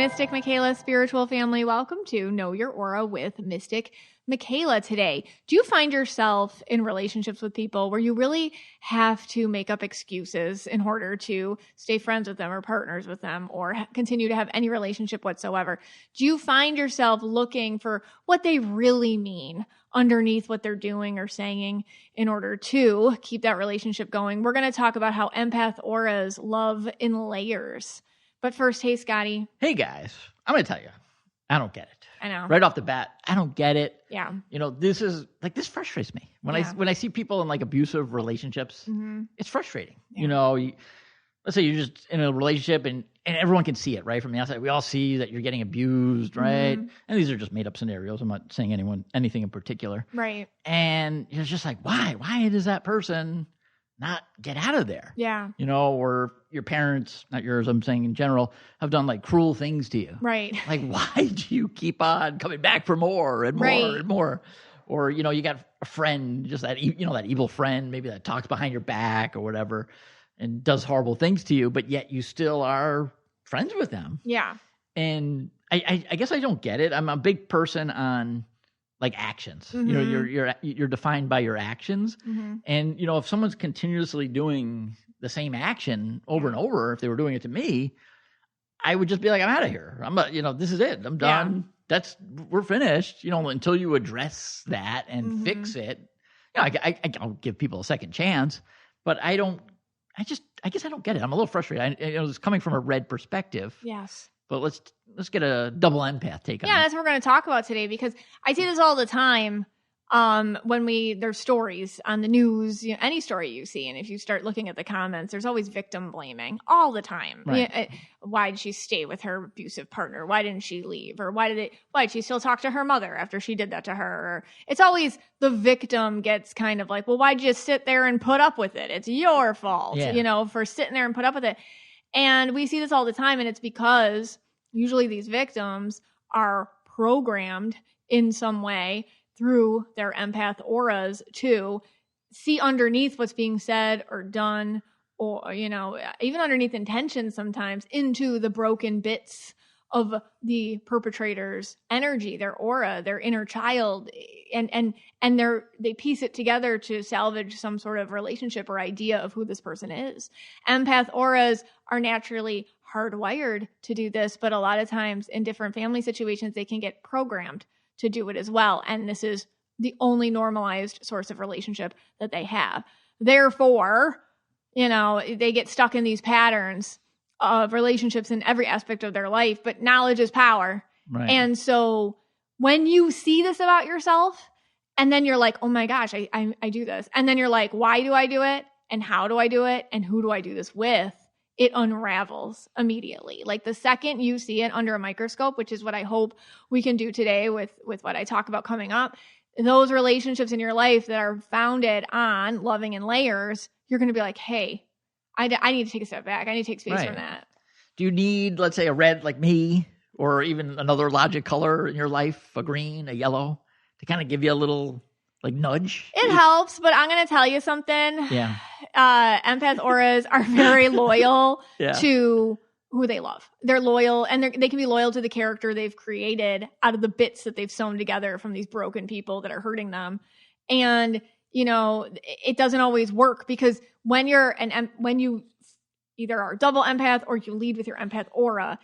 Mystic Michaela spiritual family. Welcome to Know Your Aura with Mystic Michaela today. Do you find yourself in relationships with people where you really have to make up excuses in order to stay friends with them or partners with them or continue to have any relationship whatsoever? Do you find yourself looking for what they really mean underneath what they're doing or saying in order to keep that relationship going? We're going to talk about how empath auras love in layers. But first, hey, Scotty. Hey, guys. I'm going to tell you, I don't get it. I know. Right off the bat, I don't get it. Yeah. You know, this frustrates me. When I see people in like abusive relationships, it's frustrating. Yeah. You know, let's say you're just in a relationship and everyone can see it, right? From the outside, we all see that you're getting abused, right? And these are just made up scenarios. I'm not saying anything in particular. Right. And you're just like, why? Why does that person not get out of there? Yeah. You know, or your parents, not yours, I'm saying in general, have done like cruel things to you. Right. Like, why do you keep on coming back for more and more and more? Or, you know, you got a friend, just that, you know, that evil friend, maybe that talks behind your back or whatever and does horrible things to you, but yet you still are friends with them. Yeah. And I guess I don't get it. I'm a big person on like actions. You know, you're defined by your actions. And, you know, if someone's continuously doing the same action over and over, if they were doing it to me, I would just be like, I'm out of here. This is it. I'm done. Yeah. We're finished, you know, until you address that and fix it. You know, I'll give people a second chance, but I guess I don't get it. I'm a little frustrated. It's coming from a red perspective. Yes. But let's get a double empath take on it. Yeah, that's what we're going to talk about today, because I see this all the time when there's stories on the news, you know, any story you see, and if you start looking at the comments, there's always victim blaming all the time. Right. Why did she stay with her abusive partner? Why didn't she leave? Or why did she still talk to her mother after she did that to her? Or it's always the victim gets kind of like, well, why'd you sit there and put up with it? It's your fault, you know, for sitting there and put up with it. And we see this all the time, and it's because usually these victims are programmed in some way through their empath auras to see underneath what's being said or done, or, you know, even underneath intentions sometimes, into the broken bits of the perpetrator's energy, their aura, their inner child, and they piece it together to salvage some sort of relationship or idea of who this person is. Empath auras are naturally hardwired to do this, but a lot of times in different family situations, they can get programmed to do it as well. And this is the only normalized source of relationship that they have. Therefore, you know, they get stuck in these patterns of relationships in every aspect of their life, but knowledge is power. Right. And so when you see this about yourself, and then you're like, oh my gosh, I do this. And then you're like, why do I do it? And how do I do it? And who do I do this with? It unravels immediately. Like the second you see it under a microscope, which is what I hope we can do today with what I talk about coming up, those relationships in your life that are founded on loving in layers, you're going to be like, hey, I need to take a step back. I need to take space from that. Do you need, let's say, a red like me, or even another logic color in your life, a green, a yellow, to kind of give you a little like nudge? It helps, but I'm going to tell you something. Yeah. Empath auras are very loyal to who they love. They're loyal, and they can be loyal to the character they've created out of the bits that they've sewn together from these broken people that are hurting them. And, you know, it doesn't always work, because when you either are double empath or you lead with your empath aura,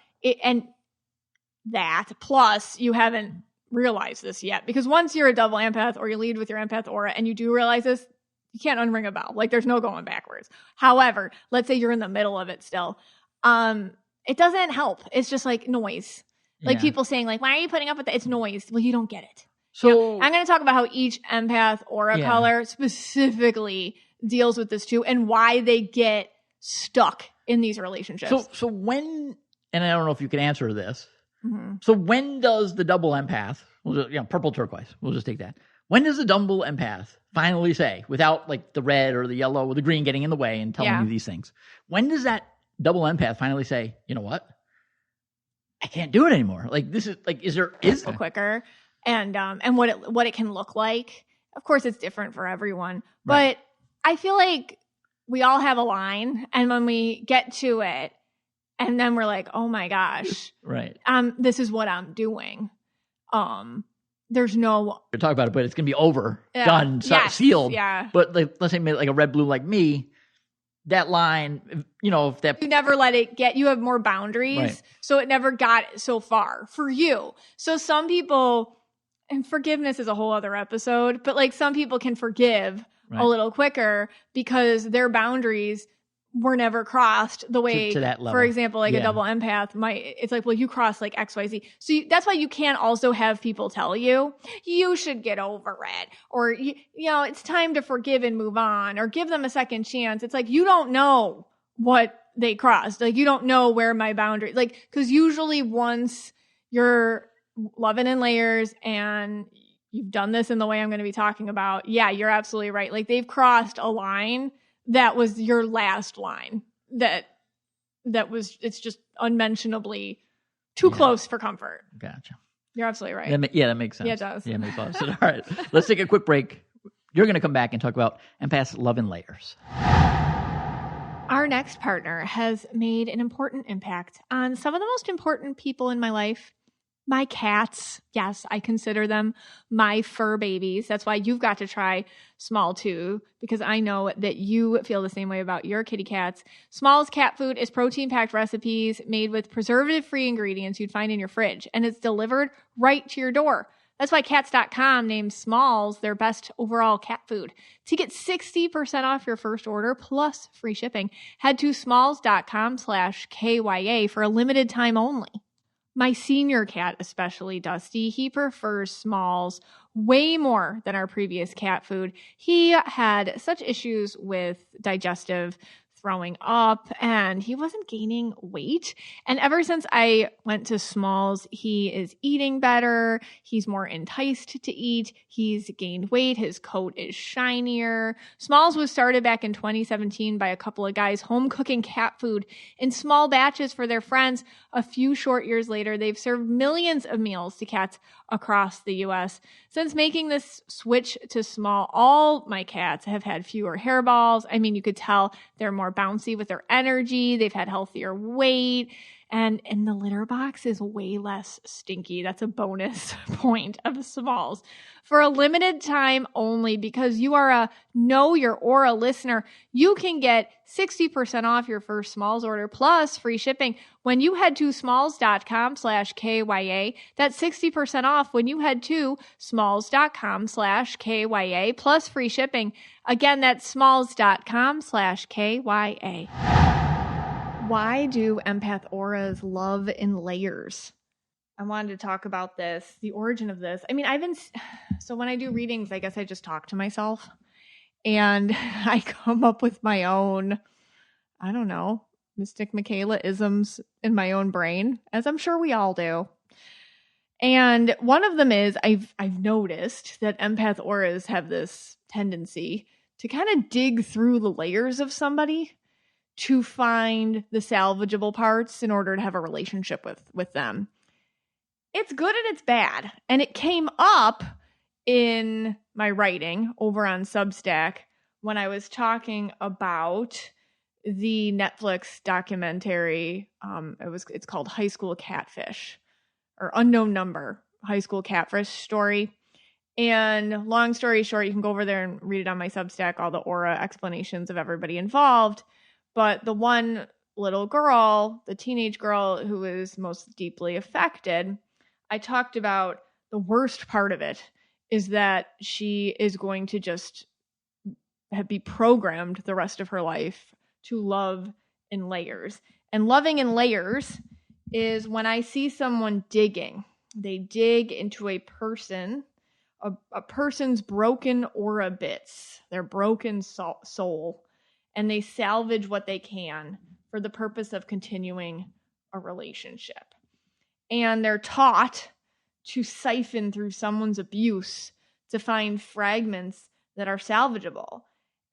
plus you haven't realized this yet, because once you're a double empath or you lead with your empath aura and you do realize this, you can't unring a bell. Like there's no going backwards. However, let's say you're in the middle of it still. It doesn't help. It's just like noise. Like people saying like, why are you putting up with it? It's noise. Well, you don't get it. So you know, I'm going to talk about how each empath aura color specifically deals with this too, and why they get stuck in these relationships. So when, and I don't know if you can answer this. So when does the double empath, purple turquoise, we'll just take that. When does the double empath finally say, without like the red or the yellow or the green getting in the way and telling you these things, when does that double empath finally say, you know what? I can't do it anymore. Like this is like, is quicker and what it can look like. Of course it's different for everyone, but I feel like we all have a line, and when we get to it, And then we're like, oh my gosh, right. This is what I'm doing. There's no, You're talking about it, but it's going to be over, done, yes, sealed. Yeah. But like, let's say like a red balloon like me, that line, if that. You never let it get, you have more boundaries. Right. So it never got so far for you. So some people, and forgiveness is a whole other episode, but like some people can forgive a little quicker because their boundaries were never crossed the way, to that level. For example, like a double empath it's like, well, you crossed like XYZ. So that's why you can't also have people tell you should get over it, or, it's time to forgive and move on, or give them a second chance. It's like, you don't know what they crossed. Like, you don't know where my boundary, like, cause usually once you're loving in layers and you've done this in the way I'm going to be talking about, you're absolutely right. Like, they've crossed a line that was your last line that was, it's just unmentionably too close for comfort. Gotcha. You're absolutely right. That makes sense. Yeah, it does. Yeah, it makes a lot of sense. All right, let's take a quick break. You're going to come back and talk about empaths love in layers. Our next partner has made an important impact on some of the most important people in my life. My cats, yes, I consider them my fur babies. That's why you've got to try Small too, because I know that you feel the same way about your kitty cats. Small's cat food is protein-packed recipes made with preservative-free ingredients you'd find in your fridge, and it's delivered right to your door. That's why Cats.com named Smalls their best overall cat food. To get 60% off your first order plus free shipping, head to smalls.com/KYA for a limited time only. My senior cat, especially Dusty, he prefers Smalls way more than our previous cat food. He had such issues with digestive, throwing up, and he wasn't gaining weight. And ever since I went to Smalls, he is eating better. He's more enticed to eat. He's gained weight. His coat is shinier. Smalls was started back in 2017 by a couple of guys home cooking cat food in small batches for their friends. A few short years later, they've served millions of meals to cats across the U.S. Since making this switch to Small, all my cats have had fewer hairballs. I mean, you could tell they're more bouncy with their energy. They've had healthier weight. And the litter box is way less stinky. That's a bonus point of Smalls. For a limited time only, because you are a Know Your Aura listener, you can get 60% off your first Smalls order plus free shipping when you head to smalls.com/KYA. That's 60% off when you head to smalls.com/KYA plus free shipping. Again, that's smalls.com/KYA. Why do empath auras love in layers? I wanted to talk about this, the origin of this. I mean, so when I do readings, I guess I just talk to myself and I come up with my own, I don't know, Mystic Michaela isms in my own brain, as I'm sure we all do. And one of them is I've noticed that empath auras have this tendency to kind of dig through the layers of somebody to find the salvageable parts in order to have a relationship with them. It's good and it's bad. And it came up in my writing over on Substack when I was talking about the Netflix documentary. It's called High School Catfish, or Unknown Number, High School Catfish story. And long story short, you can go over there and read it on my Substack, all the aura explanations of everybody involved. But the one little girl, the teenage girl who was most deeply affected, I talked about the worst part of it is that she is going to just be programmed the rest of her life to love in layers. And loving in layers is when I see someone digging. They dig into a person, a person's broken aura bits, their broken soul, and they salvage what they can for the purpose of continuing a relationship. And they're taught to siphon through someone's abuse to find fragments that are salvageable.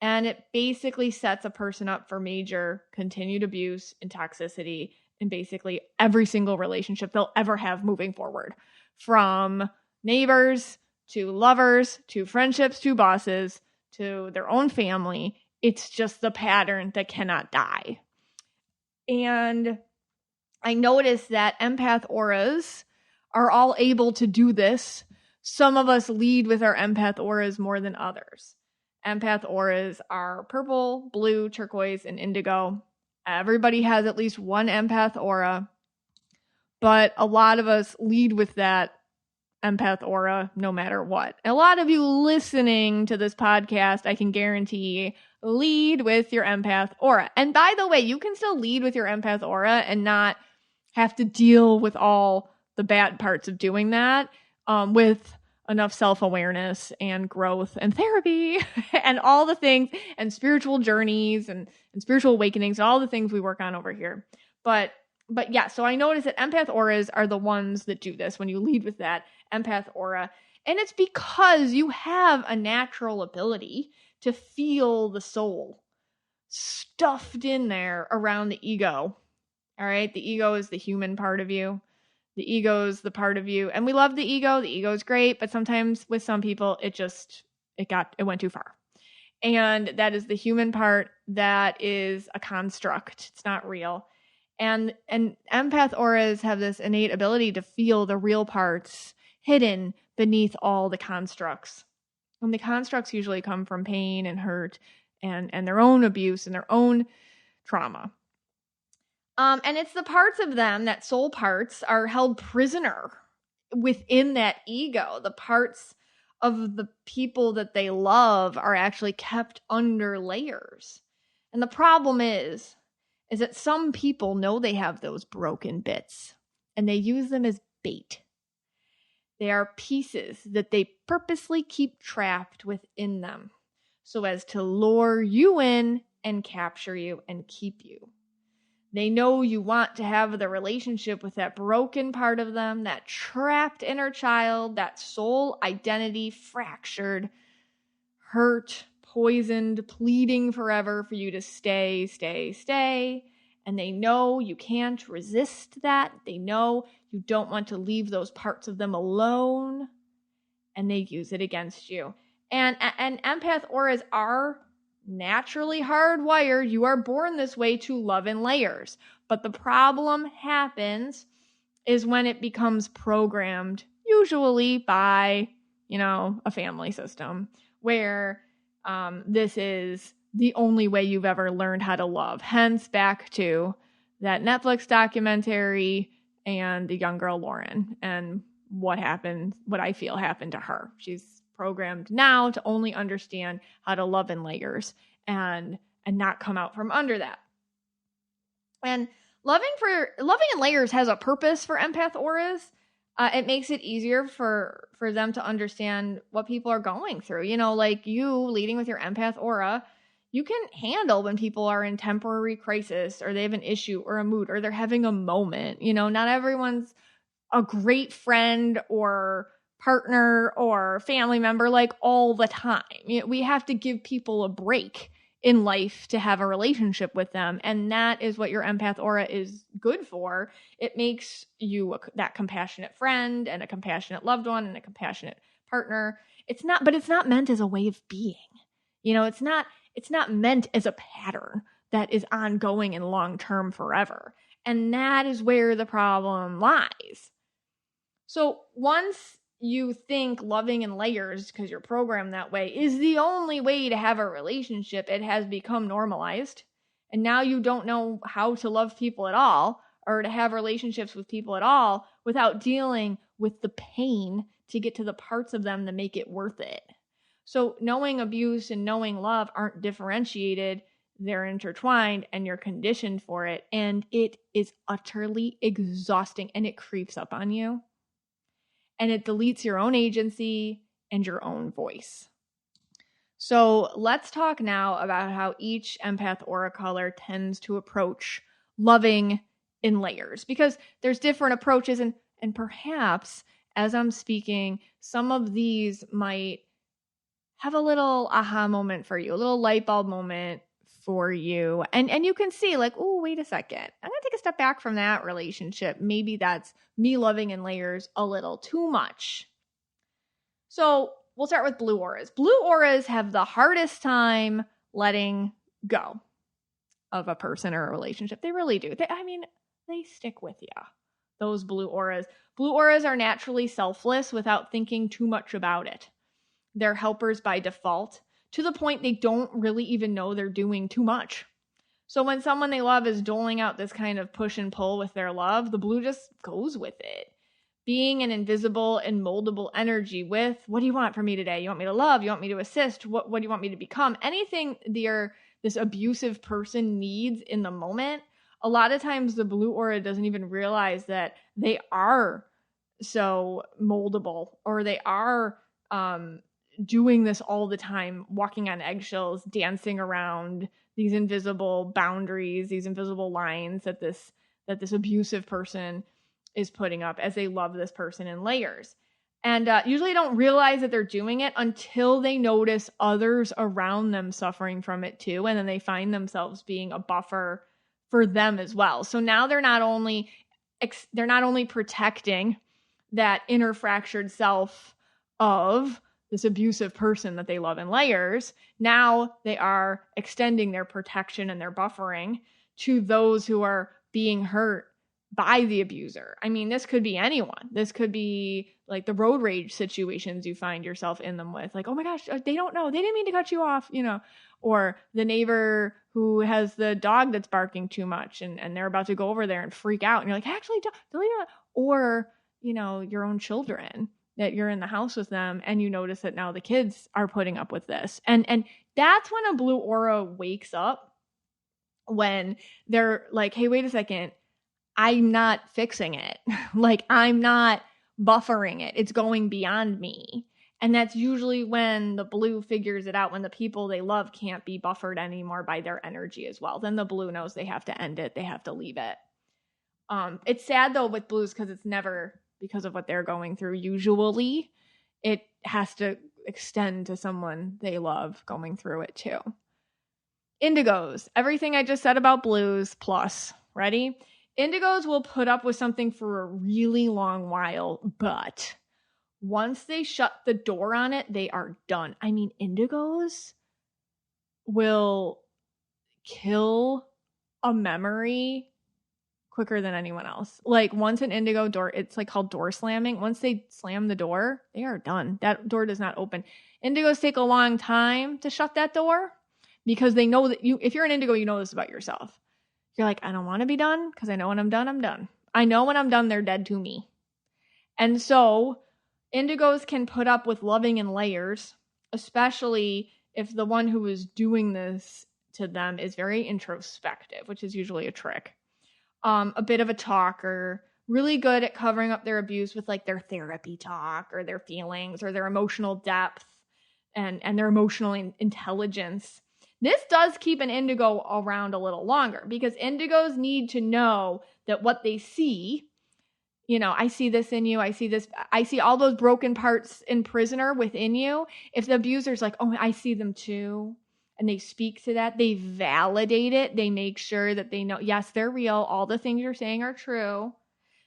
And it basically sets a person up for major continued abuse and toxicity in basically every single relationship they'll ever have moving forward. From neighbors to lovers to friendships to bosses to their own family. It's just the pattern that cannot die. And I noticed that empath auras are all able to do this. Some of us lead with our empath auras more than others. Empath auras are purple, blue, turquoise, and indigo. Everybody has at least one empath aura, but a lot of us lead with that empath aura no matter what. A lot of you listening to this podcast, I can guarantee, lead with your empath aura. And by the way, you can still lead with your empath aura and not have to deal with all the bad parts of doing that with enough self-awareness and growth and therapy and all the things and spiritual journeys and spiritual awakenings, all the things we work on over here. But yeah, so I noticed that empath auras are the ones that do this when you lead with that empath aura. And it's because you have a natural ability to feel the soul stuffed in there around the ego. All right. The ego is the human part of you. The ego is the part of you. And we love the ego. The ego is great. But sometimes with some people, it went too far. And that is the human part that is a construct. It's not real. And empath auras have this innate ability to feel the real parts hidden beneath all the constructs. And the constructs usually come from pain and hurt and their own abuse and their own trauma. And it's the parts of them, that soul parts, are held prisoner within that ego. The parts of the people that they love are actually kept under layers. And the problem is that some people know they have those broken bits and they use them as bait. They are pieces that they purposely keep trapped within them so as to lure you in and capture you and keep you. They know you want to have the relationship with that broken part of them, that trapped inner child, that soul identity fractured, hurt, poisoned, pleading forever for you to stay, stay, stay. And they know you can't resist that. They know you don't want to leave those parts of them alone. And they use it against you. And empath auras are naturally hardwired. You are born this way to love in layers. But the problem happens is when it becomes programmed, usually by, a family system, where this is the only way you've ever learned how to love. Hence, back to that Netflix documentary and the young girl Lauren and what I feel happened to her. She's programmed now to only understand how to love in layers and not come out from under that. And loving in layers has a purpose for empath auras. It makes it easier for them to understand what people are going through. Like you leading with your empath aura, you can handle when people are in temporary crisis or they have an issue or a mood or they're having a moment. Not everyone's a great friend or partner or family member like all the time. We have to give people a break in life to have a relationship with them. And that is what your empath aura is good for. It makes you that compassionate friend and a compassionate loved one and a compassionate partner. It's not meant as a way of being. It's not meant as a pattern that is ongoing and long-term forever. And that is where the problem lies. So once you think loving in layers, because you're programmed that way, is the only way to have a relationship, it has become normalized. And now you don't know how to love people at all or to have relationships with people at all without dealing with the pain to get to the parts of them that make it worth it. So knowing abuse and knowing love aren't differentiated. They're intertwined and you're conditioned for it. And it is utterly exhausting and it creeps up on you. And it deletes your own agency and your own voice. So let's talk now about how each empath aura color tends to approach loving in layers. Because there's different approaches and perhaps as I'm speaking, some of these might have a little aha moment for you, a little light bulb moment for you. And you can see like, oh, wait a second. I'm going to take a step back from that relationship. Maybe that's me loving in layers a little too much. So we'll start with blue auras. Blue auras have the hardest time letting go of a person or a relationship. They really do. they stick with you. Those blue auras. Blue auras are naturally selfless without thinking too much about it. They're helpers by default, to the point they don't really even know they're doing too much. So when someone they love is doling out this kind of push and pull with their love, the blue just goes with it. Being an invisible and moldable energy with, what do you want from me today? You want me to love? You want me to assist? What do you want me to become? Anything this abusive person needs in the moment, a lot of times the blue aura doesn't even realize that they are so moldable, or they are doing this all the time, walking on eggshells, dancing around these invisible boundaries, these invisible lines that this abusive person is putting up as they love this person in layers. And usually don't realize that they're doing it until they notice others around them suffering from it too. And then they find themselves being a buffer for them as well. So now they're not only protecting that inner fractured self of this abusive person that they love in layers, now they are extending their protection and their buffering to those who are being hurt by the abuser. I mean, this could be anyone. This could be like the road rage situations you find yourself in them with. Like, oh my gosh, they don't know. They didn't mean to cut you off, or the neighbor who has the dog that's barking too much and they're about to go over there and freak out. And you're like, actually, don't leave it. Or, your own children that you're in the house with them and you notice that now the kids are putting up with this. And that's when a blue aura wakes up, when they're like, hey, wait a second. I'm not fixing it. Like, I'm not buffering it. It's going beyond me. And that's usually when the blue figures it out, when the people they love can't be buffered anymore by their energy as well. Then the blue knows they have to end it. They have to leave it. It's sad though with blues because it's never because of what they're going through. Usually it has to extend to someone they love going through it too. Indigos. Everything I just said about blues plus. Ready? Indigos will put up with something for a really long while, but once they shut the door on it, they are done. I mean, indigos will kill a memory quicker than anyone else. Like, once an indigo door, it's like called door slamming. Once they slam the door, they are done. That door does not open. Indigos take a long time to shut that door because they know that if you're an indigo, you know this about yourself. You're like, I don't want to be done because I know when I'm done, I'm done. I know when I'm done, they're dead to me. And so indigos can put up with loving in layers, especially if the one who is doing this to them is very introspective, which is usually a trick. A bit of a talker, really good at covering up their abuse with like their therapy talk or their feelings or their emotional depth and their emotional intelligence. This does keep an indigo around a little longer because indigos need to know that what they see, I see this in you. I see all those broken parts in prisoner within you. If the abuser's like, oh, I see them too, and they speak to that, they validate it. They make sure that they know, yes, they're real. All the things you're saying are true.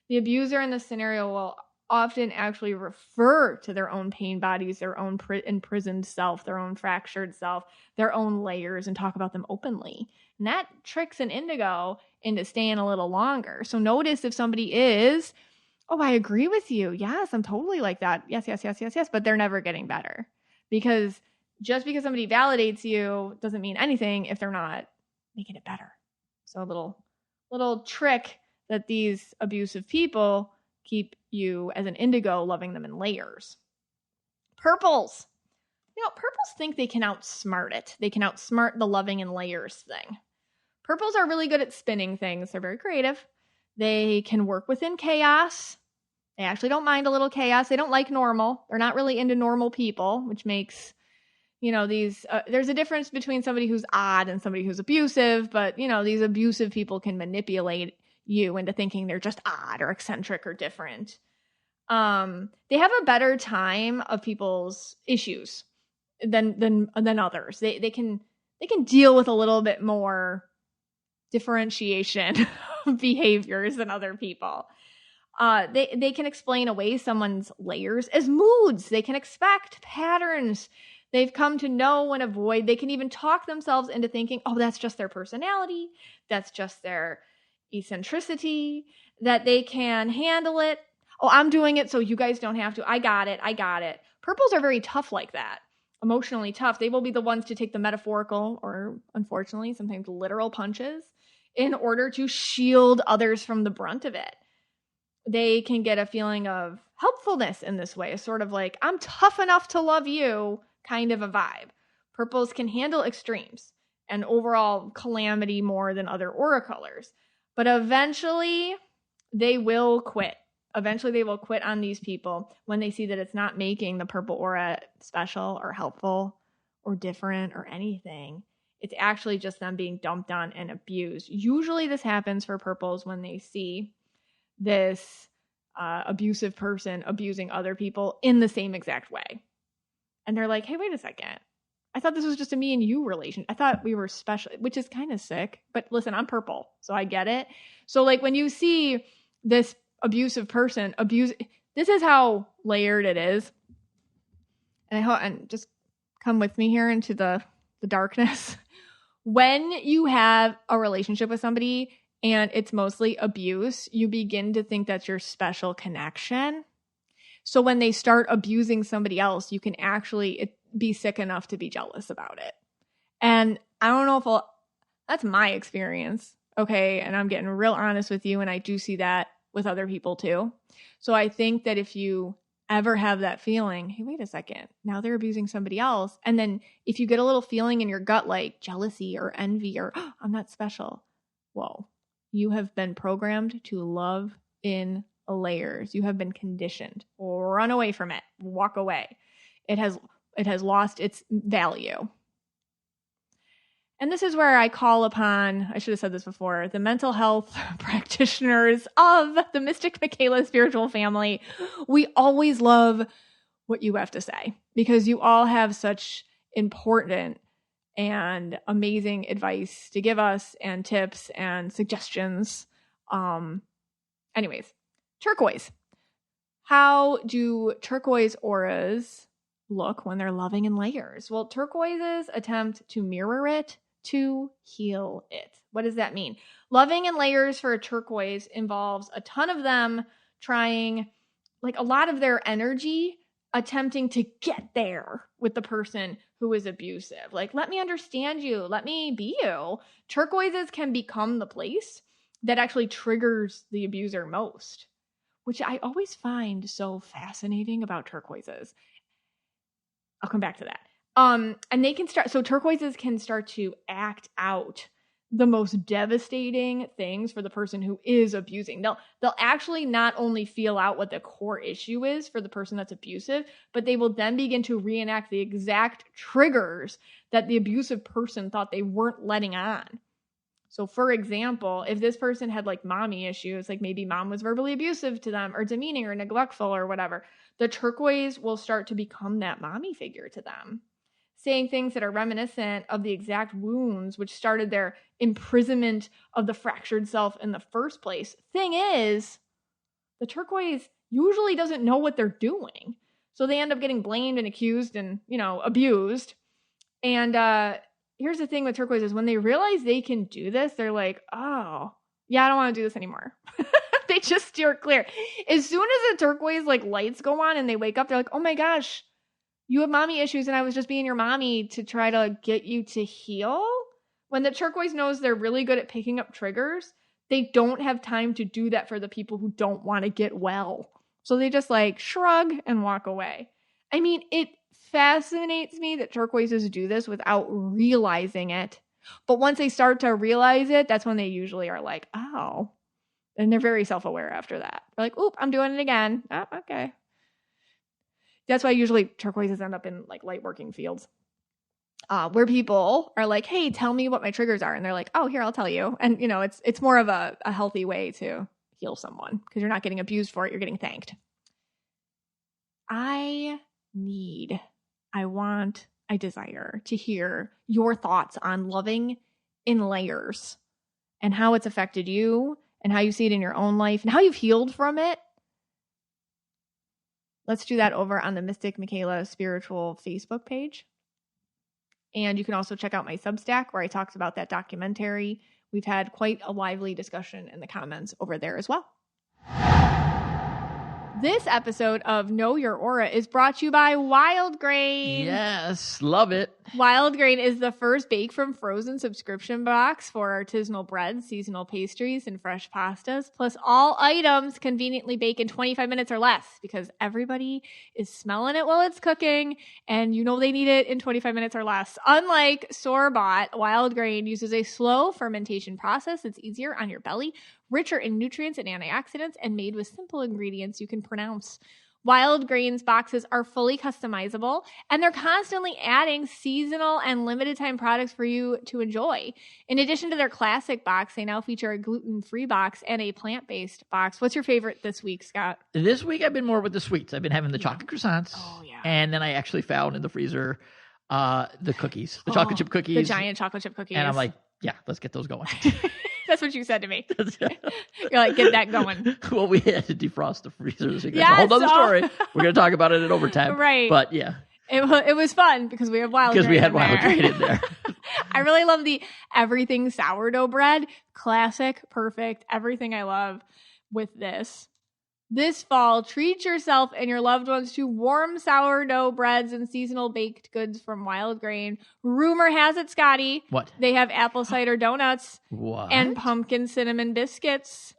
The abuser in this scenario will often actually refer to their own pain bodies, their own imprisoned self, their own fractured self, their own layers, and talk about them openly. And that tricks an indigo into staying a little longer. So notice if somebody is, oh, I agree with you. Yes, I'm totally like that. Yes. But they're never getting better. Because just because somebody validates you doesn't mean anything if they're not making it better. So a little trick that these abusive people keep you as an indigo loving them in layers. Purples. Purples think they can outsmart it. They can outsmart the loving in layers thing. Purples are really good at spinning things. They're very creative. They can work within chaos. They actually don't mind a little chaos. They don't like normal. They're not really into normal people, which makes, there's a difference between somebody who's odd and somebody who's abusive, but, these abusive people can manipulate you into thinking they're just odd or eccentric or different. They have a better time of people's issues than others. They can deal with a little bit more differentiation of behaviors than other people. They can explain away someone's layers as moods. They can expect patterns they've come to know and avoid. They can even talk themselves into thinking, oh, that's just their personality. That's just their eccentricity, that they can handle it. Oh, I'm doing it so you guys don't have to. I got it. Purples are very tough like that, emotionally tough. They will be the ones to take the metaphorical or, unfortunately, sometimes literal punches in order to shield others from the brunt of it. They can get a feeling of helpfulness in this way, sort of like, I'm tough enough to love you kind of a vibe. Purples can handle extremes and overall calamity more than other aura colors. But eventually, they will quit. Eventually, they will quit on these people when they see that it's not making the purple aura special or helpful or different or anything. It's actually just them being dumped on and abused. Usually, this happens for purples when they see this abusive person abusing other people in the same exact way. And they're like, hey, wait a second. I thought this was just a me and you relation. I thought we were special, which is kind of sick. But listen, I'm purple, so I get it. So like when you see this abusive person this is how layered it is. And just come with me here into the darkness. When you have a relationship with somebody and it's mostly abuse, you begin to think that's your special connection. So when they start abusing somebody else, you can actually be sick enough to be jealous about it. And I don't know if that's my experience. Okay. And I'm getting real honest with you. And I do see that with other people too. So I think that if you ever have that feeling, hey, wait a second, now they're abusing somebody else. And then if you get a little feeling in your gut, like jealousy or envy or oh, I'm not special. Whoa, you have been programmed to love in layers. You have been conditioned. Run away from it. Walk away. It has lost its value. And this is where I call upon, I should have said this before, the mental health practitioners of the Mystic Michaela spiritual family. We always love what you have to say because you all have such important and amazing advice to give us and tips and suggestions. Anyways, turquoise. How do turquoise auras look when they're loving in layers? Well, turquoises attempt to mirror it to heal it. What does that mean? Loving in layers for a turquoise involves a ton of them trying, like a lot of their energy, attempting to get there with the person who is abusive. Like, let me understand you. Let me be you. Turquoises can become the place that actually triggers the abuser most, which I always find so fascinating about turquoises. I'll come back to that. And they can start, so turquoises can start to act out the most devastating things for the person who is abusing. They'll actually not only feel out what the core issue is for the person that's abusive, but they will then begin to reenact the exact triggers that the abusive person thought they weren't letting on. So for example, if this person had like mommy issues, like maybe mom was verbally abusive to them or demeaning or neglectful or whatever, the turquoise will start to become that mommy figure to them, saying things that are reminiscent of the exact wounds which started their imprisonment of the fractured self in the first place. Thing is, the turquoise usually doesn't know what they're doing. So they end up getting blamed and accused and, abused. And here's the thing with turquoise is when they realize they can do this, they're like, oh, yeah, I don't want to do this anymore. They just steer clear. As soon as the turquoise lights go on and they wake up, they're like, oh my gosh, you have mommy issues and I was just being your mommy to try to get you to heal. When the turquoise knows they're really good at picking up triggers, they don't have time to do that for the people who don't want to get well. So they just shrug and walk away. I mean, it fascinates me that turquoises do this without realizing it. But once they start to realize it, that's when they usually are like, oh. And they're very self-aware after that. They're like, oop, I'm doing it again. Oh, okay. That's why usually turquoises end up in light working fields where people are like, hey, tell me what my triggers are. And they're like, oh, here, I'll tell you. And, it's more of a healthy way to heal someone because you're not getting abused for it. You're getting thanked. I desire to hear your thoughts on loving in layers and how it's affected you and how you see it in your own life and how you've healed from it. Let's do that over on the Mystic Michaela Spiritual Facebook page. And you can also check out my Substack where I talked about that documentary. We've had quite a lively discussion in the comments over there as well. This episode of Know Your Aura is brought to you by Wild Grain. Yes, love it. Wild Grain is the first bake from frozen subscription box for artisanal breads, seasonal pastries, and fresh pastas. Plus, all items conveniently bake in 25 minutes or less because everybody is smelling it while it's cooking, and you know they need it in 25 minutes or less. Unlike store-bought, Wild Grain uses a slow fermentation process that's easier on your belly, richer in nutrients and antioxidants, and made with simple ingredients you can pronounce. Wild Grain's boxes are fully customizable, and they're constantly adding seasonal and limited time products for you to enjoy. In addition to their classic box, they now feature a gluten-free box and a plant-based box. What's your favorite this week, Scott? This week I've been more with the sweets. I've been having the chocolate croissants. Oh, yeah. And then I actually found in the freezer the cookies, the chocolate chip cookies. The giant chocolate chip cookies. And I'm like, yeah, let's get those going. That's what you said to me. You're like, get that going. Well, we had to defrost the freezer. So Yes, that's a whole other story. We're going to talk about it in overtime. Right. But yeah. It was fun because we have Wild Grain. Because we had Wild Grain in there. I really love the everything sourdough bread. Classic, perfect, everything I love with this. This fall, treat yourself and your loved ones to warm sourdough breads and seasonal baked goods from Wild Grain. Rumor has it, Scotty. What? They have apple cider donuts. What? And pumpkin cinnamon biscuits.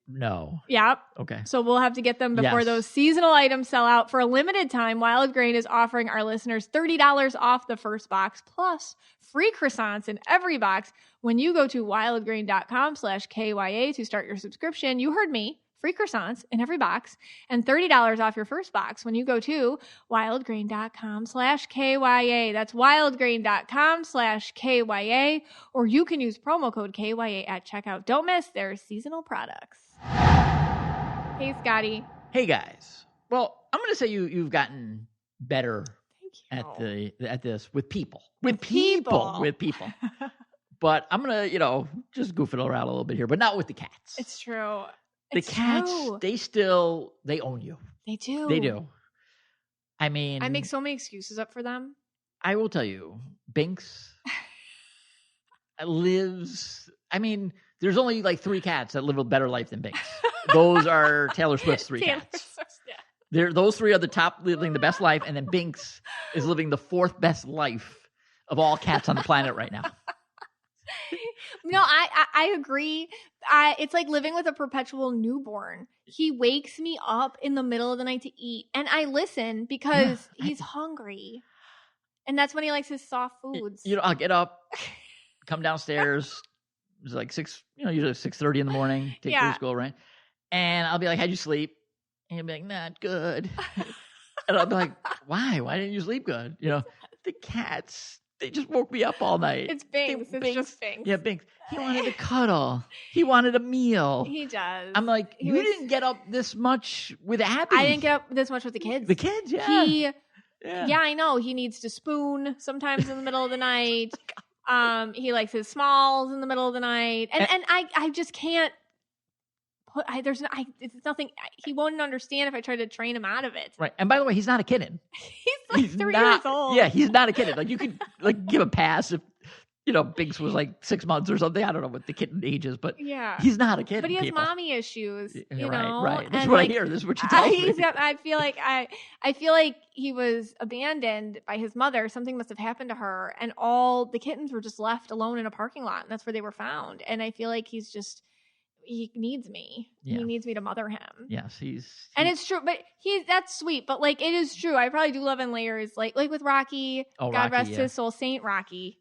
No. Yep. Okay. So we'll have to get them before those seasonal items sell out. For a limited time, Wild Grain is offering our listeners $30 off the first box, plus free croissants in every box when you go to wildgrain.com/KYA to start your subscription. You heard me. Free croissants in every box and $30 off your first box when you go to wildgrain.com/KYA. That's wildgrain.com/KYA, or you can use promo code KYA at checkout. Don't miss their seasonal products. Hey, Scotty. Hey, guys. Well, I'm going to say you've gotten better at this with people. With people. But I'm going to, just goof it around a little bit here, but not with the cats. It's true. The cats, they own you. They do. They do. I mean, I make so many excuses up for them. I will tell you, Binks lives. I mean, there's only like 3 cats that live a better life than Binks. Those are Taylor Swift's 3 cats. Those 3 are the top, living the best life, and then Binks is living the 4th best life of all cats on the planet right now. No, I agree. It's like living with a perpetual newborn. He wakes me up in the middle of the night to eat, and I listen because he's hungry. And that's when he likes his soft foods. I'll get up, come downstairs. It's like 6, usually 6:30 in the morning, take her to school, right? And I'll be like, how'd you sleep? And he'll be like, not good. And I'll be like, why? Why didn't you sleep good? The cats, they just woke me up all night. It's Binks. It's just Binks. Yeah, Binks. He wanted to cuddle. He wanted a meal. He does. I'm like, you didn't get up this much with Abby. I didn't get up this much with the kids. The kids, yeah. Yeah, I know. He needs to spoon sometimes in the middle of the night. He likes his smalls in the middle of the night. And I just can't it's nothing. He won't understand if I try to train him out of it. Right. And by the way, he's not a kitten. He's 3 years old. Yeah, he's not a kitten. Like, you could give a pass if Binks was like 6 months or something. I don't know what the kitten age is, but he's not a kitten. But he has mommy issues. Right. That's what I hear. This is what you tell me. I feel like he was abandoned by his mother. Something must have happened to her, and all the kittens were just left alone in a parking lot, and that's where they were found. And I feel like he needs me. Yeah. He needs me to mother him. Yes, and it's true, but that's sweet. But like, it is true. I probably do love in layers. Like with Rocky. Oh, God rest his soul, Saint Rocky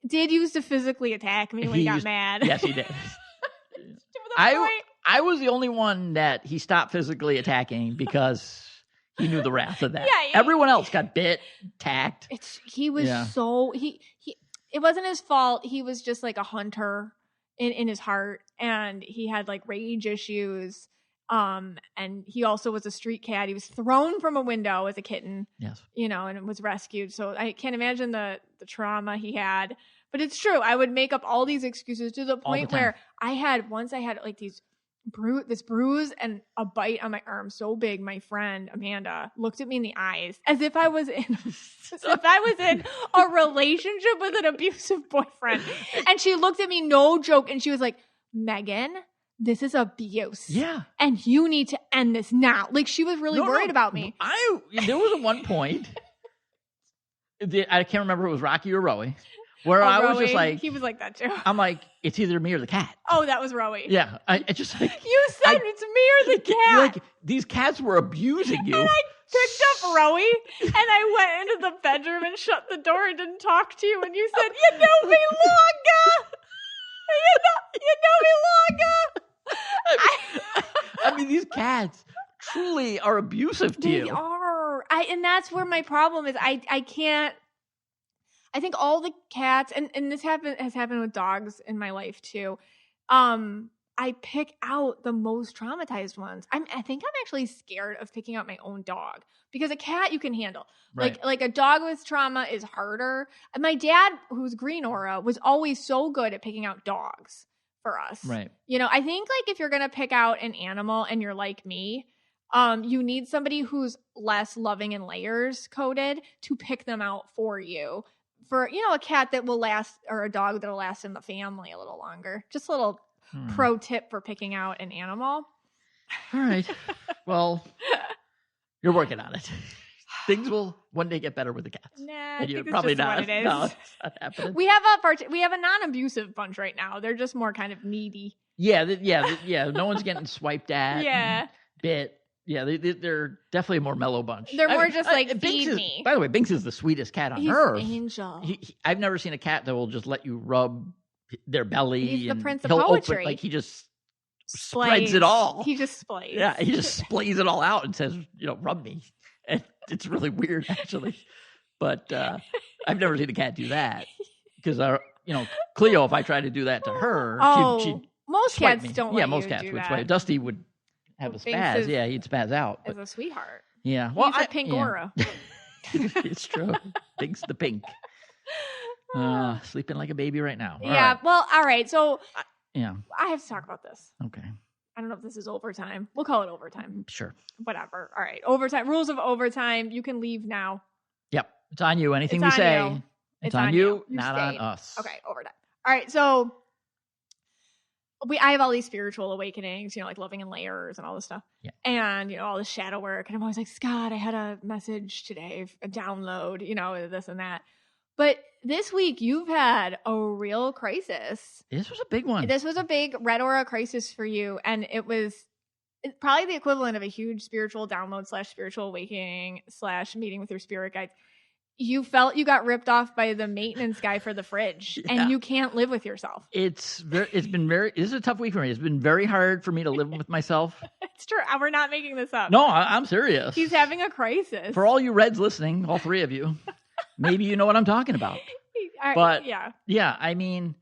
did used to physically attack me when he got mad. Yes, he did. I was the only one that he stopped physically attacking because he knew the wrath of that. Everyone else got bit, attacked. He was it wasn't his fault. He was just like a hunter in his heart, and he had like rage issues. And he also was a street cat. He was thrown from a window as a kitten. Yes. And it was rescued. So I can't imagine the trauma he had. But it's true. I would make up all these excuses to the point where I had like these this bruise and a bite on my arm so big. My friend Amanda looked at me in the eyes as if I was in a relationship with an abusive boyfriend. And she looked at me, no joke, and she was like, Megan, this is abuse. Yeah. And you need to end this now. Like, she was really worried about me. There was at one point, I can't remember if it was Rocky or Rowie, where I was just like, he was like that too. I'm like, it's either me or the cat. Oh, that was Rowie. Yeah. I just like, you said it's me or the cat. Like, these cats were abusing you. And I picked up Rowie and I went into the bedroom and shut the door and didn't talk to you. And you said, you know me longer. You know me longer. I mean, these cats truly are abusive to you. They are. And that's where my problem is. I can't. I think all the cats, and this has happened with dogs in my life too. I pick out the most traumatized ones. I think I'm actually scared of picking out my own dog because a cat you can handle. Right. Like a dog with trauma is harder. And my dad, who's green aura, was always so good at picking out dogs for us. Right. You know, I think like if you're gonna pick out an animal and you're like me, you need somebody who's less loving and layers coded to pick them out for you. For, you know, a cat that will last, or a dog that'll last in the family a little longer. Just a little pro tip for picking out an animal. All right. Well, you're working on it. Things will one day get better with the cats. Nah, and I you're think it's probably just not. what it is. No, it's not happening. We have a non-abusive bunch right now. They're just more kind of needy. Yeah. No one's getting swiped at. Yeah. Bit. Yeah, they're definitely a more mellow bunch. They're more just like, feed me. By the way, Binks is the sweetest cat on earth. He's an angel. I've never seen a cat that will just let you rub their belly. He's the prince of he'll poetry. Open, like, he just spreads it all. He just splays. Yeah, he just splays it all out and says, rub me. And it's really weird, actually. But I've never seen a cat do that. Because, Cleo, if I tried to do that to her, she'd most cats me. don't Yeah, let most you cats do would that. swipe. Dusty would have a spaz. Yeah, he'd spaz out. As a sweetheart. Yeah. Well, He's a pink aura. It's true. Pink's the pink. Sleeping like a baby right now. All yeah. right. Well, all right. So yeah, I have to talk about this. Okay. I don't know if this is overtime. We'll call it overtime. Sure. Whatever. All right. Overtime. Rules of overtime. You can leave now. Yep. It's on you. Anything it's we say. You. It's on you, You not stayed. on us. Okay. Overtime. All right. So I have all these spiritual awakenings, like loving in layers and all this stuff. Yeah. And, all this shadow work. And I'm always like, Scott, I had a message today, a download, this and that. But this week you've had a real crisis. This was a big one. This was a big red aura crisis for you. And it's probably the equivalent of a huge spiritual download / spiritual awakening -- meeting with your spirit guides. You felt you got ripped off by the maintenance guy for the fridge, and you can't live with yourself. This is a tough week for me. It's been very hard for me to live with myself. It's true. We're not making this up. No, I'm serious. He's having a crisis. For all you Reds listening, all three of you, maybe you know what I'm talking about. But yeah, I mean,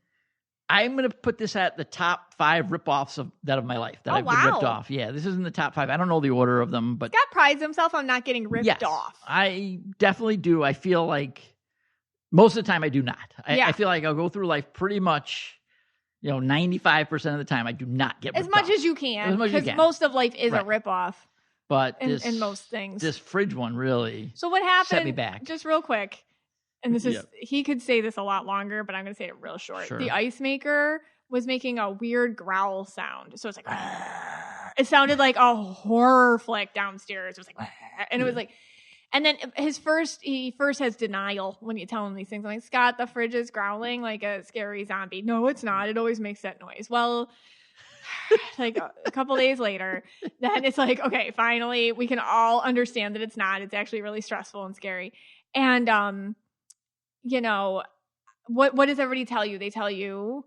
I'm going to put this at the top 5 ripoffs of my life that I've been ripped off. Yeah, this is in the top 5. I don't know the order of them, but Scott prides himself on not getting ripped off. I definitely do. I feel like most of the time I do not. I feel like I'll go through life pretty much, 95% of the time I do not get ripped as much off. as you can. As much as you Because can. most of life is a ripoff. But in most things. This fridge one really So what happened? set me back. Just real quick. And this is, he could say this a lot longer, but I'm going to say it real short. Sure. The ice maker was making a weird growl sound. So it's like, it sounded like a horror flick downstairs. It was like, and it was like, and then he first has denial when you tell him these things. I'm like, Scott, the fridge is growling like a scary zombie. No, it's not. It always makes that noise. Well, like a couple days later, then it's like, okay, finally we can all understand that it's not. It's actually really stressful and scary. And, what does everybody tell you? They tell you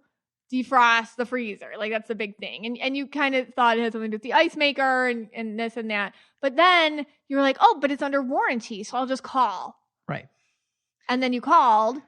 defrost the freezer. Like, that's the big thing. And you kind of thought it had something to do with the ice maker and this and that. But then you were like, oh, but it's under warranty, so I'll just call. Right. And then you called.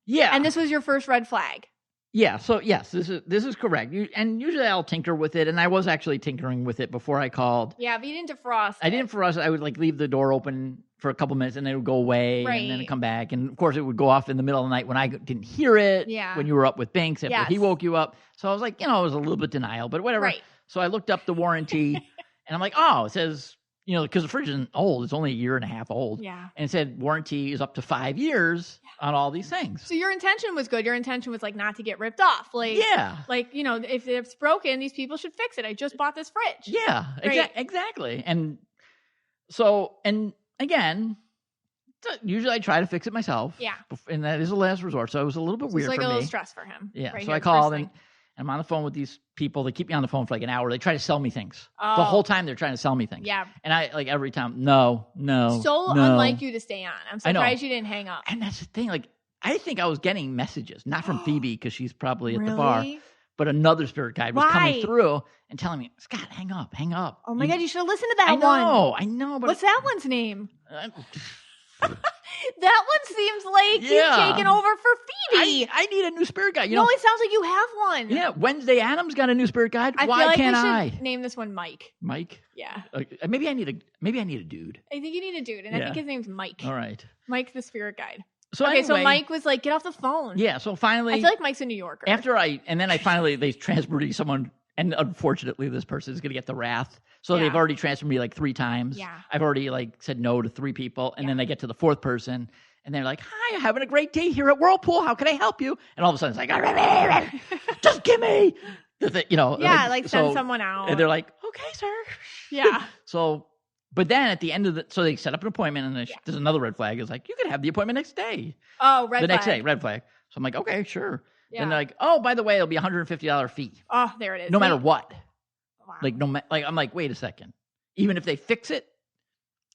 Yeah. And this was your first red flag. Yeah. So yes, this is correct. And usually I'll tinker with it, and I was actually tinkering with it before I called. Yeah, but you didn't defrost. I didn't defrost. I would leave the door open for a couple minutes, and then it would go away, and then it'd come back. And of course, it would go off in the middle of the night when I didn't hear it. Yeah. When you were up with Binks after he woke you up. So I was like, it was a little bit denial, but whatever. Right. So I looked up the warranty, and I'm like, oh, it says, because the fridge isn't old. It's only a year and a half old. Yeah. And it said warranty is up to 5 years on all these things. So your intention was good. Your intention was like not to get ripped off. Like, like, if it's broken, these people should fix it. I just bought this fridge. Yeah, right? Exactly. And so, and again, usually I try to fix it myself. Yeah. And that is a last resort. So it was a little bit weird for me. It's like a little stress for him. Yeah. Right, so I called and I'm on the phone with these people. They keep me on the phone for like an hour. They try to sell me things. Oh. The whole time they're trying to sell me things. Yeah. And I like every time, no. So unlike you to stay on. I'm surprised you didn't hang up. And that's the thing. Like, I think I was getting messages, not from Phoebe because she's probably at the bar, but another spirit guide was coming through and telling me, Scott, hang up. Oh my God, you should have listened to that one. I know. But what's that one's name? That one seems like you've taken over for Phoebe. I need a new spirit guide. No, it sounds like you have one. Yeah, Wednesday Adams got a new spirit guide. I Why feel like can't we should name this one Mike. Mike? Yeah. Maybe I need a dude. I think you need a dude, and I think his name's Mike. All right. Mike the spirit guide. So anyway, so Mike was like, get off the phone. Yeah, so finally. I feel like Mike's a New Yorker. They transferred me to someone, and unfortunately this person is going to get the wrath. So they've already transferred me like 3 times. Yeah. I've already like said no to 3 people, and then they get to the 4th person, and they're like, hi, having a great day here at Whirlpool. How can I help you? And all of a sudden it's like, just give me, send someone out. And they're like, okay, sir. Yeah. So, but then at the end of so they set up an appointment, and there's another red flag. It's like, you can have the appointment next day. Oh, red flag. The next day, red flag. So I'm like, okay, sure. Yeah. And they're like, oh, by the way, it'll be $150 fee. Oh, there it is. No matter what. Wow. Like, I'm like, wait a second. Even if they fix it,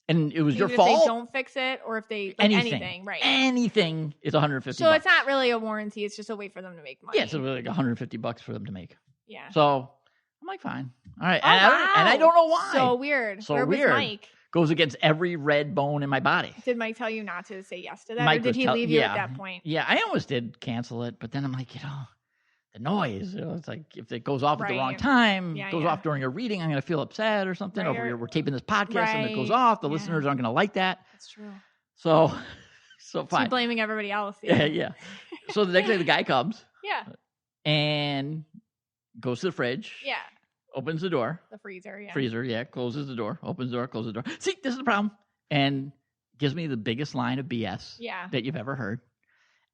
and it was your If fault. they don't fix it, or if they anything, right? Anything is $150. So it's not really a warranty; it's just a way for them to make money. Yeah, it's like $150 for them to make. Yeah. So I'm like, fine, all right, Oh, wow. and I don't know why. So weird. So Where weird. was Mike? Goes against every red bone in my body. Did Mike tell you not to say yes to that, Mike or did he leave you at that point? Yeah, I almost did cancel it, but then I'm like, the noise. It's like if it goes off at the wrong time, goes off during a reading, I'm going to feel upset or something. Or we're taping this podcast and it goes off. The listeners aren't going to like that. That's true. So fine. So you're blaming everybody else. Yeah. So the next day the guy comes. Yeah. And goes to the fridge. Yeah. Opens the door. The freezer. Yeah. Freezer. Closes the door. Opens the door. Closes the door. See, this is the problem. And gives me the biggest line of BS that you've ever heard.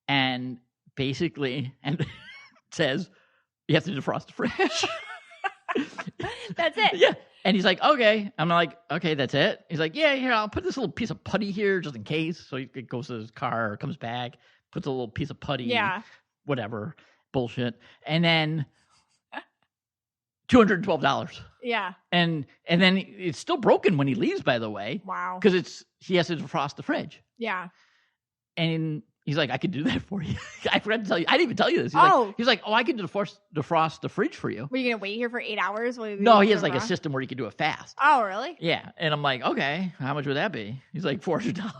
And basically, says you have to defrost the fridge. That's it. Yeah. And he's like, okay. I'm like, okay, that's it. He's like, yeah, here, I'll put this little piece of putty here just in case. So he goes to his car or comes back, puts a little piece of putty. Yeah. Whatever. Bullshit. And then $212. Yeah. And then it's still broken when he leaves, by the way. Wow. Because he has to defrost the fridge. Yeah. And he's like, I could do that for you. I forgot to tell you. I didn't even tell you this. He's like, I could defrost the fridge for you. Were you going to wait here for 8 hours? No, he has like a system where you can do it fast. Oh, really? Yeah. And I'm like, okay, how much would that be? He's like, $400. That's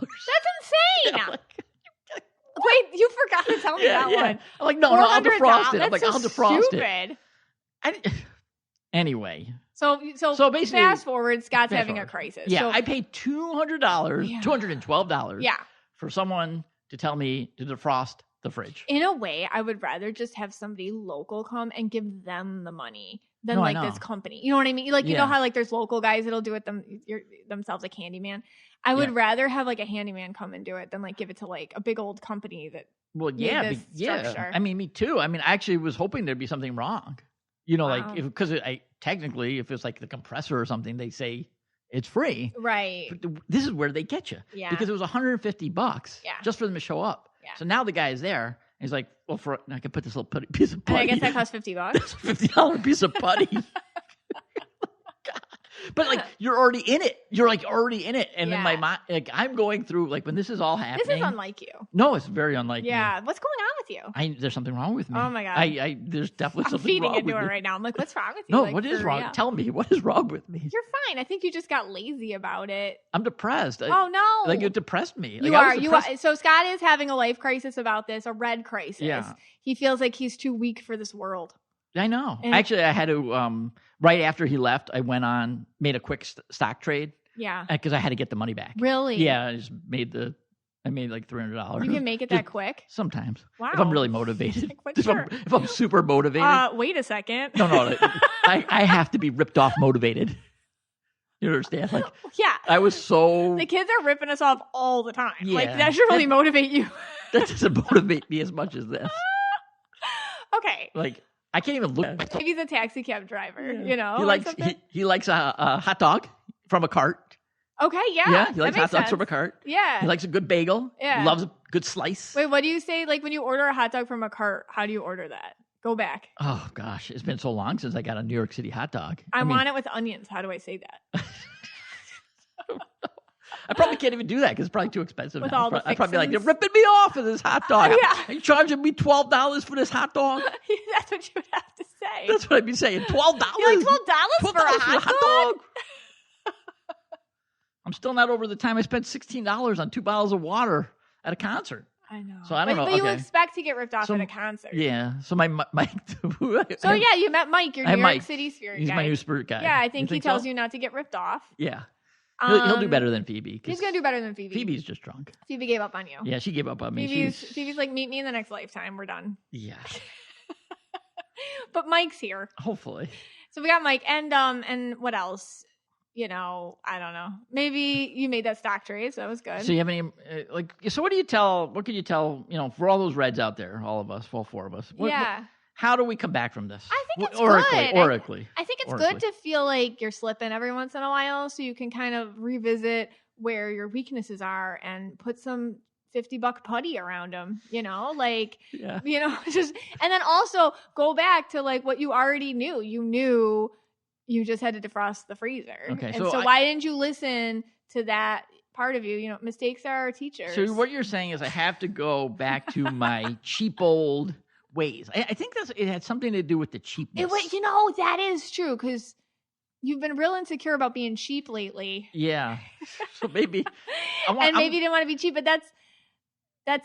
insane. Wait, you forgot to tell me that one. I'm like, no, I'll defrost it. I'm like, I'll defrost stupid. it. Anyway. So basically, fast forward, Scott's having a crisis. Yeah, so, I paid $200, $212 for someone to tell me to defrost the fridge. In a way, I would rather just have somebody local come and give them the money than this company. You know what I mean? Like, you know how like there's local guys that'll do it themselves, like handyman. I would rather have like a handyman come and do it than like give it to like a big old company that. Well, yeah. I mean, me too. I mean, I actually was hoping there'd be something wrong. Like because technically, if it's like the compressor or something, they say it's free. Right. But this is where they get you. Yeah. Because it was $150 just for them to show up. Yeah. So now the guy is there. And he's like, well, I can put this little piece of putty. And I guess that costs $50. That's a $50 piece of putty. But like you're already in it. You're like already in it. And then my mind, like I'm going through like when this is all happening. This is unlike you. No, it's very unlike me. Yeah. What's going on with you? There's something wrong with me. Oh my God. There's definitely something feeding wrong with me. into it right now. I'm like, what's wrong with you? No, like, what is wrong? Real? Tell me, what is wrong with me? You're fine. I think you just got lazy about it. I'm depressed. Oh no. Like it depressed me. You like, you are. So Scott is having a life crisis about this, a red crisis. Yeah. He feels like he's too weak for this world. I know. Actually, I had to, right after he left, I made a quick stock trade. Yeah. Because I had to get the money back. Really? Yeah. I just I made like $300. You can make it that quick? Sometimes. Wow. If I'm really motivated. Like, if I'm super motivated. Wait a second. No. I have to be ripped off motivated. You understand? Like, yeah. I was so... The kids are ripping us off all the time. Yeah. Like, that should really motivate you. That doesn't motivate me as much as this. Okay. Like, I can't even look. Maybe he's a taxi cab driver, you know? He likes a hot dog from a cart. Okay, yeah. Yeah, he likes hot dogs from a cart. Yeah. He likes a good bagel. Yeah. He loves a good slice. Wait, what do you say? Like, when you order a hot dog from a cart, how do you order that? Go back. Oh, gosh. It's been so long since I got a New York City hot dog. I want it with onions. How do I say that? I probably can't even do that because it's probably too expensive. With now. all the I'd probably be like, fixins. you're ripping me off of this hot dog. Yeah. Are you charging me $12 for this hot dog? That's what you would have to say. That's what I'd be saying. $12? You're like, $12 for a hot dog? I'm still not over the time I spent $16 on 2 bottles of water at a concert. I know. So I don't know. But you expect to get ripped off at a concert. Yeah. So my Mike. So yeah, you met Mike, your New York City spirit guy. He's my new spirit guy. Yeah, I think he tells you not to get ripped off. Yeah. He'll do better than Phoebe. He's going to do better than Phoebe. Phoebe's just drunk. Phoebe gave up on you. Yeah, she gave up on me. Phoebe's like, meet me in the next lifetime. We're done. Yeah. But Mike's here. Hopefully. So we got Mike. And what else? You know, I don't know. Maybe you made that stock trade, so that was good. So you have any, so what can you tell, for all those Reds out there, all of us, all 4 of us? How do we come back from this? I think it's Oracally. I think it's good to feel like you're slipping every once in a while so you can kind of revisit where your weaknesses are and put some $50 putty around them, just, and then also go back to like what you already knew. You knew you just had to defrost the freezer. Okay. And so why didn't you listen to that part of you? Mistakes are our teachers. So what you're saying is I have to go back to my cheap old ways. I think it had something to do with the cheapness. That is true because you've been real insecure about being cheap lately. Yeah. So maybe. Maybe you didn't want to be cheap, but that's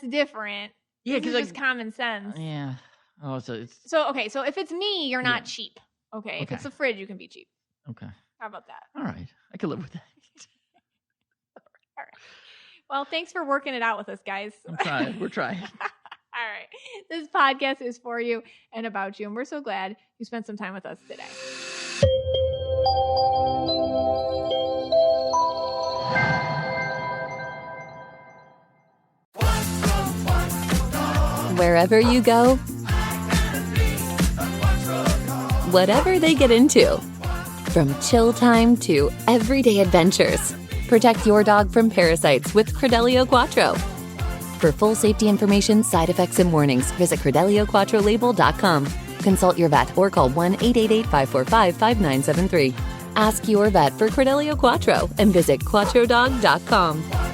different. Yeah, because it's just common sense. Yeah. Oh, so if it's me, you're not cheap. Okay. If it's the fridge, you can be cheap. Okay. How about that? All right. I can live with that. All right. Well, thanks for working it out with us, guys. I'm trying. We're trying. All right. This podcast is for you and about you, and we're so glad you spent some time with us today. Wherever you go, whatever they get into, from chill time to everyday adventures, protect your dog from parasites with Credelio Quattro. For full safety information, side effects, and warnings, visit CredeliaQuattroLabel.com. Consult your vet or call 1-888-545-5973. Ask your vet for Credelio Quattro and visit QuattroDog.com.